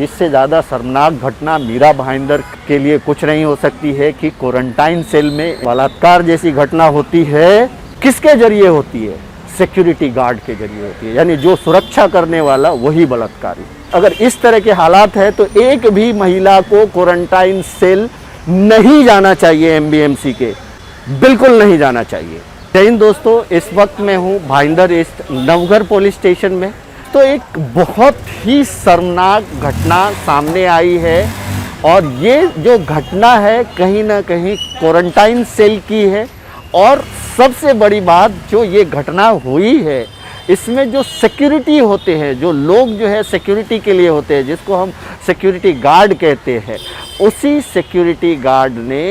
इससे ज़्यादा शर्मनाक घटना मीरा भाईंदर के लिए कुछ नहीं हो सकती है कि क्वारंटाइन सेल में बलात्कार जैसी घटना होती है। किसके जरिए होती है? सिक्योरिटी गार्ड के जरिए होती है, यानी जो सुरक्षा करने वाला वही बलात्कारी। अगर इस तरह के हालात है तो एक भी महिला को क्वारंटाइन सेल नहीं जाना चाहिए, एमबीएमसी के बिल्कुल नहीं जाना चाहिए। जय हिंद दोस्तों, इस वक्त मैं हूँ Bhayandar east Navghar police station में। तो एक बहुत ही शर्मनाक घटना सामने आई है और ये जो घटना है कहीं ना कहीं क्वारंटाइन सेल की है। और सबसे बड़ी बात, जो ये घटना हुई है इसमें जो सिक्योरिटी होते हैं, जो लोग जो है सिक्योरिटी के लिए होते हैं, जिसको हम सिक्योरिटी गार्ड कहते हैं, उसी सिक्योरिटी गार्ड ने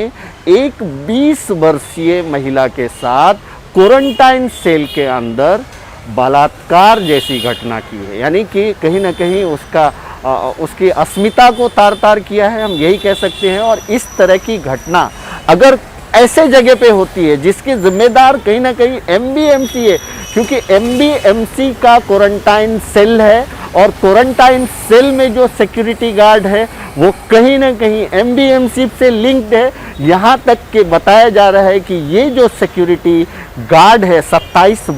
एक 20 वर्षीय महिला के साथ क्वारंटाइन सेल के अंदर बलात्कार जैसी घटना की है। यानी कि कहीं ना कहीं उसकी अस्मिता को तार तार किया है, हम यही कह सकते हैं। और इस तरह की घटना अगर ऐसे जगह पे होती है जिसकी जिम्मेदार कहीं ना कहीं एमबीएमसी है, क्योंकि एमबीएमसी का क्वारंटाइन सेल है और क्वारंटाइन सेल में जो सिक्योरिटी गार्ड है वो कहीं ना कहीं एमबीएमसी से लिंक्ड है। यहाँ तक कि बताया जा रहा है कि ये जो सिक्योरिटी गार्ड है, 27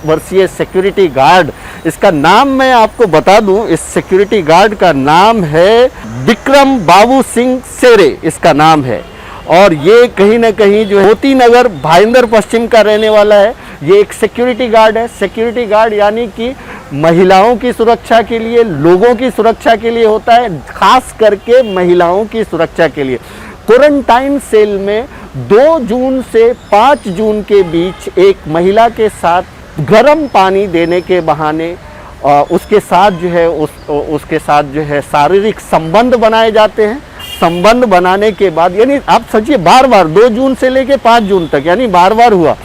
वर्षीय सिक्योरिटी गार्ड, इसका नाम मैं आपको बता दूं, इस सिक्योरिटी गार्ड का नाम है विक्रम बाबू सिंह सेरे, इसका नाम है। और ये कहीं ना कहीं जो मोती नगर भाईंदर पश्चिम का रहने वाला है। ये एक सिक्योरिटी गार्ड है। सिक्योरिटी गार्ड यानी कि महिलाओं की सुरक्षा के लिए, लोगों की सुरक्षा के लिए होता है, खास करके महिलाओं की सुरक्षा के लिए। क्वारंटाइन सेल में 2 जून से 5 जून के बीच एक महिला के साथ गर्म पानी देने के बहाने उसके साथ जो है शारीरिक संबंध बनाए जाते हैं। संबंध बनाने के बाद, यानी आप सोचिए, बार बार 2 जून से लेके 5 जून तक, यानी बार बार हुआ।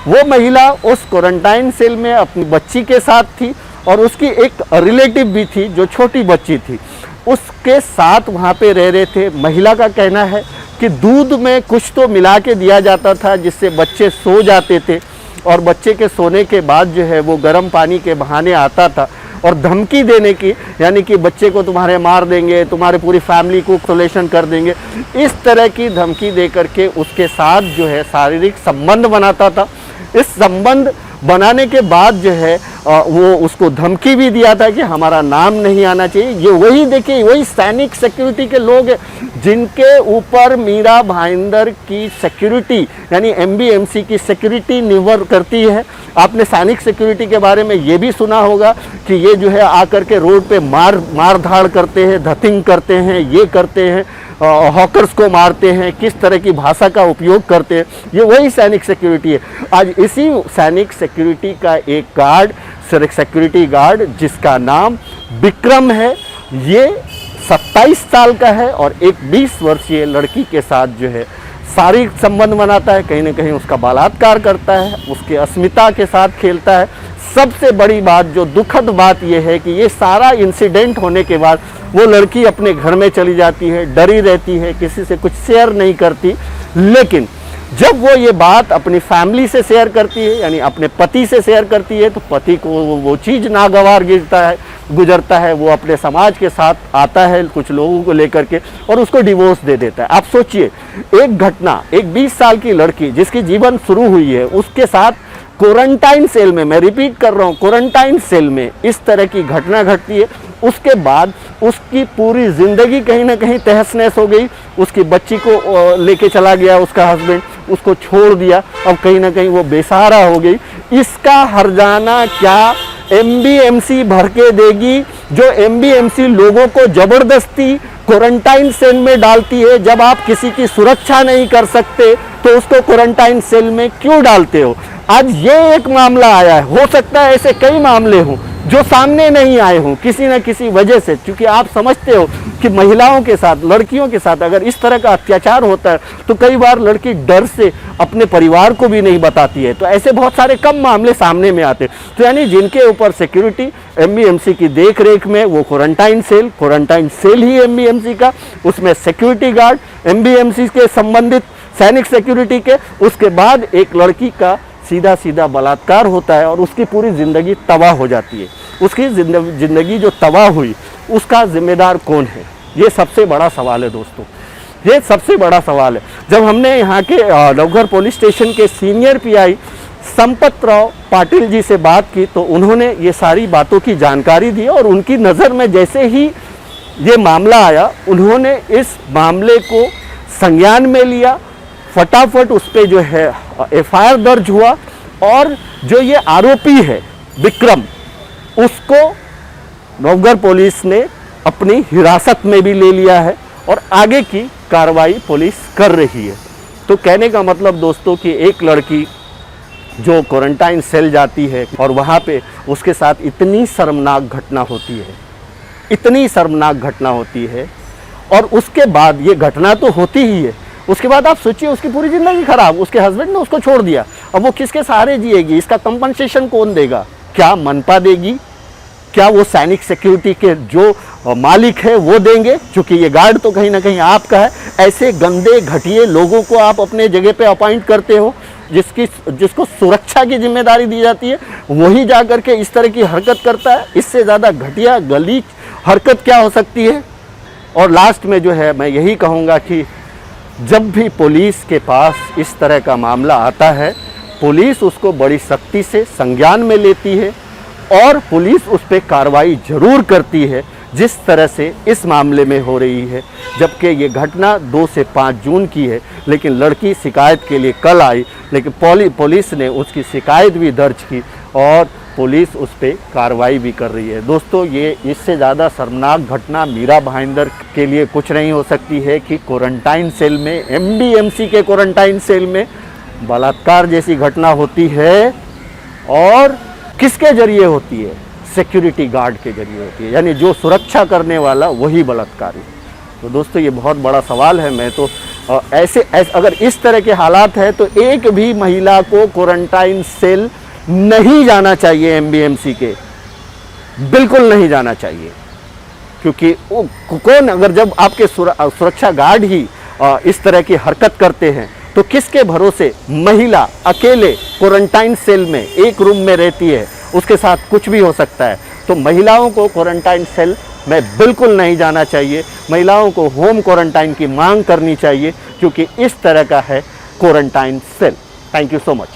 वो महिला उस क्वारंटाइन सेल में अपनी बच्ची के साथ थी और उसकी एक रिलेटिव भी थी जो छोटी बच्ची थी, उसके साथ वहाँ पे रह रहे थे। महिला का कहना है कि दूध में कुछ तो मिला के दिया जाता था जिससे बच्चे सो जाते थे, और बच्चे के सोने के बाद जो है वो गर्म पानी के बहाने आता था और धमकी देने की, यानी कि बच्चे को तुम्हारे मार देंगे, तुम्हारे पूरी फैमिली को सोल्यूशन कर देंगे, इस तरह की धमकी दे करके उसके साथ जो है शारीरिक संबंध बनाता था। इस संबंध बनाने के बाद जो है वो उसको धमकी भी दिया था कि हमारा नाम नहीं आना चाहिए। ये वही, देखिए, वही सैनिक सिक्योरिटी के लोग हैं जिनके ऊपर मीरा भाईंदर की सिक्योरिटी यानी एमबीएमसी की सिक्योरिटी निर्भर करती है। आपने सैनिक सिक्योरिटी के बारे में ये भी सुना होगा कि ये जो है आकर के रोड पे मार धाड़ करते हैं, धतिंग करते हैं, ये करते हैं, हॉकर्स को मारते हैं, किस तरह की भाषा का उपयोग करते हैं। ये वही सैनिक सिक्योरिटी है। आज इसी सैनिक सिक्योरिटी का एक गार्ड, सिक्योरिटी गार्ड जिसका नाम विक्रम है, ये 27 साल का है और एक 20 वर्षीय लड़की के साथ जो है शारीरिक संबंध बनाता है, कहीं ना कहीं उसका बलात्कार करता है, उसके अस्मिता के साथ खेलता है। सबसे बड़ी बात, जो दुखद बात यह है कि ये सारा इंसिडेंट होने के बाद वो लड़की अपने घर में चली जाती है, डरी रहती है, किसी से कुछ शेयर नहीं करती। लेकिन जब वो ये बात अपनी फैमिली से शेयर करती है, यानी अपने पति से शेयर करती है, तो पति को वो चीज़ नागवार गुजरता है। वो अपने समाज के साथ आता है कुछ लोगों को लेकर के और उसको डिवोर्स दे देता है। आप सोचिए, एक घटना, एक 20 साल की लड़की जिसकी जीवन शुरू हुई है, उसके साथ क्वारंटाइन सेल में, मैं रिपीट कर रहा हूँ, क्वारंटाइन सेल में इस तरह की घटना घटती है। उसके बाद उसकी पूरी ज़िंदगी कहीं ना कहीं तहस नहस हो गई। उसकी बच्ची को लेके चला गया उसका हस्बैंड, उसको छोड़ दिया, अब कहीं ना कहीं वो बेसहारा हो गई। इसका हर्जाना क्या एमबीएमसी भर के देगी, जो एमबीएमसी लोगों को ज़बरदस्ती क्वारंटाइन सेल में डालती है। जब आप किसी की सुरक्षा नहीं कर सकते तो उसको क्वारंटाइन सेल में क्यों डालते हो? आज ये एक मामला आया है, हो सकता है ऐसे कई मामले हों जो सामने नहीं आए हों किसी न किसी वजह से, क्योंकि आप समझते हो कि महिलाओं के साथ, लड़कियों के साथ अगर इस तरह का अत्याचार होता है तो कई बार लड़की डर से अपने परिवार को भी नहीं बताती है। तो ऐसे बहुत सारे कम मामले सामने में आते हैं। तो यानी जिनके ऊपर सिक्योरिटी एमबीएमसी की देख रेख में, वो क्वारंटाइन सेल ही एमबीएमसी का, उसमें सिक्योरिटी गार्ड एमबीएमसी के संबंधित सैनिक सिक्योरिटी के, उसके बाद एक लड़की का सीधा सीधा बलात्कार होता है और उसकी पूरी ज़िंदगी तबाह हो जाती है। उसकी ज़िंदगी जो तबाह हुई उसका जिम्मेदार कौन है? ये सबसे बड़ा सवाल है दोस्तों, ये सबसे बड़ा सवाल है। जब हमने यहाँ के नवघर पुलिस स्टेशन के सीनियर पीआई संपत राव पाटिल जी से बात की तो उन्होंने ये सारी बातों की जानकारी दी और उनकी नज़र में जैसे ही ये मामला आया, उन्होंने इस मामले को संज्ञान में लिया, फटाफट उस पर जो है एफआईआर दर्ज हुआ और जो ये आरोपी है विक्रम, उसको नवघर पुलिस ने अपनी हिरासत में भी ले लिया है और आगे की कार्रवाई पुलिस कर रही है। तो कहने का मतलब दोस्तों कि एक लड़की जो क्वारंटाइन सेल जाती है और वहाँ पे उसके साथ इतनी शर्मनाक घटना होती है, इतनी शर्मनाक घटना होती है और उसके बाद ये घटना तो होती ही है, उसके बाद आप सोचिए उसकी पूरी ज़िंदगी खराब, उसके हस्बैंड ने उसको छोड़ दिया, अब वो किसके सहारे जिएगी? इसका कंपनसेशन कौन देगा? क्या मनपा देगी? क्या वो सैनिक सिक्योरिटी के जो मालिक है वो देंगे? क्योंकि ये गार्ड तो कहीं ना कहीं आपका है। ऐसे गंदे घटिया लोगों को आप अपने जगह पे अपॉइंट करते हो, जिसको सुरक्षा की जिम्मेदारी दी जाती है, वही जा कर के इस तरह की हरकत करता है। इससे ज़्यादा घटिया गलीच हरकत क्या हो सकती है? और लास्ट में जो है मैं यही कहूँगा कि जब भी पुलिस के पास इस तरह का मामला आता है, पुलिस उसको बड़ी सख्ती से संज्ञान में लेती है और पुलिस उस पर कार्रवाई ज़रूर करती है, जिस तरह से इस मामले में हो रही है। जबकि ये घटना 2 से 5 जून की है, लेकिन लड़की शिकायत के लिए कल आई, लेकिन पुलिस ने उसकी शिकायत भी दर्ज की और पुलिस उस पर कार्रवाई भी कर रही है। दोस्तों, ये इससे ज़्यादा शर्मनाक घटना मीरा भाईंदर के लिए कुछ नहीं हो सकती है कि क्वारंटाइन सेल में, एमडीएमसी के क्वारंटाइन सेल में बलात्कार जैसी घटना होती है और किसके जरिए होती है? सिक्योरिटी गार्ड के जरिए होती है, यानी जो सुरक्षा करने वाला वही बलात्कारी। तो दोस्तों, ये बहुत बड़ा सवाल है। मैं तो ऐसे अगर इस तरह के हालात है तो एक भी महिला को क्वारंटाइन सेल नहीं जाना चाहिए, एमबीएमसी के बिल्कुल नहीं जाना चाहिए। क्योंकि कौन, अगर जब आपके सुरक्षा गार्ड ही इस तरह की हरकत करते हैं तो किसके भरोसे महिला अकेले क्वारंटाइन सेल में एक रूम में रहती है, उसके साथ कुछ भी हो सकता है। तो महिलाओं को क्वारंटाइन सेल में बिल्कुल नहीं जाना चाहिए, महिलाओं को होम क्वारंटाइन की मांग करनी चाहिए, क्योंकि इस तरह का है quarantine cell. Thank you so much.